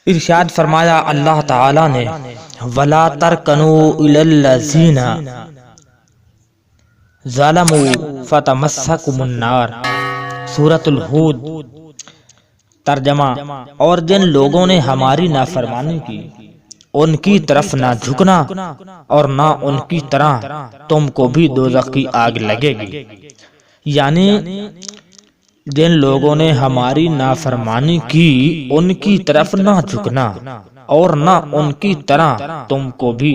ارشاد فرمایا اللہ تعالی نے وَلَا تَرْكَنُوا إِلَى الَّذِينَ ظَلَمُوا فَتَمَسَّكُمُ النَّارُ، سورۃ الہود۔ ترجمہ: اور جن لوگوں نے ہماری نافرمانی کی ان کی طرف نہ جھکنا اور نہ ان کی طرح تم کو بھی دوزخ کی آگ لگے گی، یعنی جن لوگوں نے ہماری نافرمانی کی ان کی طرف نہ جھکنا اور نہ ان کی طرح تم کو بھی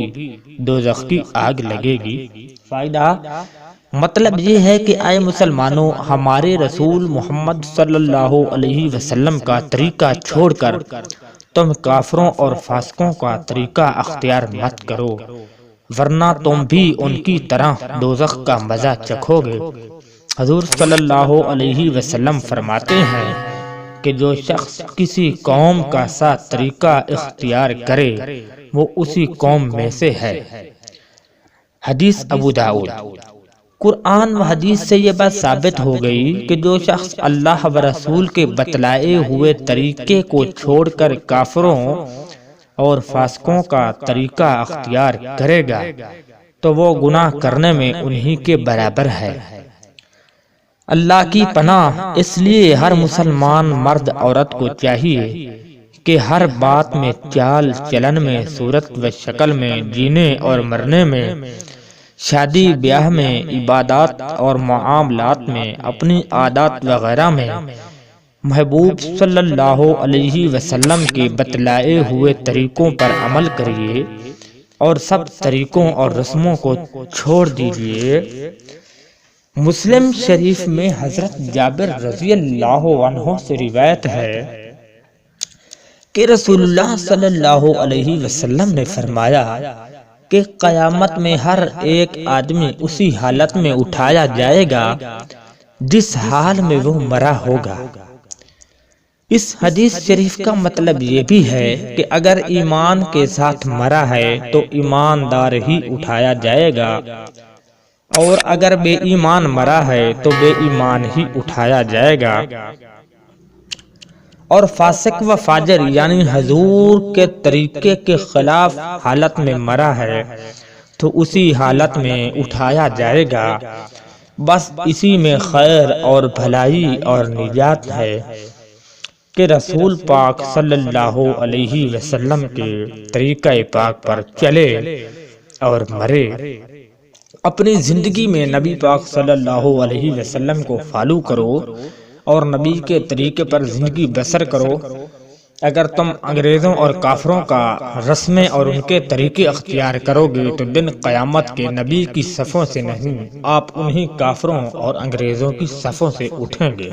دوزخ کی آگ لگے گی۔ فائدہ: مطلب یہ ہے کہ اے مسلمانوں، ہمارے رسول محمد صلی اللہ علیہ وسلم کا طریقہ چھوڑ کر تم کافروں اور فاسقوں کا طریقہ اختیار مت کرو، ورنہ تم بھی ان کی طرح دوزخ کا مزہ چکھو گے۔ حضور صلی اللہ علیہ وسلم فرماتے ہیں کہ جو شخص کسی قوم کا سا طریقہ اختیار کرے وہ اسی قوم میں سے ہے۔ حدیث ابو داؤد۔ قرآن و حدیث سے یہ بات ثابت ہو گئی کہ جو شخص اللہ و رسول کے بتلائے ہوئے طریقے کو چھوڑ کر کافروں اور فاسقوں کا طریقہ اختیار کرے گا تو وہ گناہ کرنے میں انہی کے برابر ہے۔ اللہ کی پناہ، اس لیے ہر مسلمان مرد عورت کو چاہیے کہ ہر بات میں، چال چلن میں، صورت و شکل میں، جینے اور مرنے میں، شادی بیاہ میں، عبادات اور معاملات میں، اپنی عادات وغیرہ میں محبوب صلی اللہ علیہ وسلم کے بتلائے ہوئے طریقوں پر عمل کریے اور سب طریقوں اور رسموں کو چھوڑ دیجیے۔ مسلم شریف میں حضرت جابر رضی اللہ عنہ سے روایت ہے کہ رسول اللہ صلی اللہ علیہ وسلم نے فرمایا کہ قیامت میں ہر ایک آدمی اسی حالت میں اٹھایا جائے گا جس حال میں وہ مرا ہوگا۔ اس حدیث شریف کا مطلب یہ بھی ہے کہ اگر ایمان کے ساتھ مرا ہے تو ایماندار ہی اٹھایا جائے گا، اور اگر بے ایمان مرا ہے تو بے ایمان ہی اٹھایا جائے گا، اور فاسق و فاجر یعنی حضور کے طریقے کے خلاف حالت میں مرا ہے تو اسی حالت میں اٹھایا جائے گا۔ بس اسی میں خیر اور بھلائی اور نجات ہے کہ رسول پاک صلی اللہ علیہ وسلم کے طریقہ پاک پر چلے اور مرے۔ اپنی زندگی میں نبی پاک صلی اللہ علیہ وسلم کو فالو کرو اور نبی کے طریقے پر زندگی بسر کرو۔ اگر تم انگریزوں اور کافروں کا رسمیں اور ان کے طریقے اختیار کرو گے تو دن قیامت کے نبی کی صفوں سے نہیں، آپ انہی کافروں اور انگریزوں کی صفوں سے اٹھیں گے۔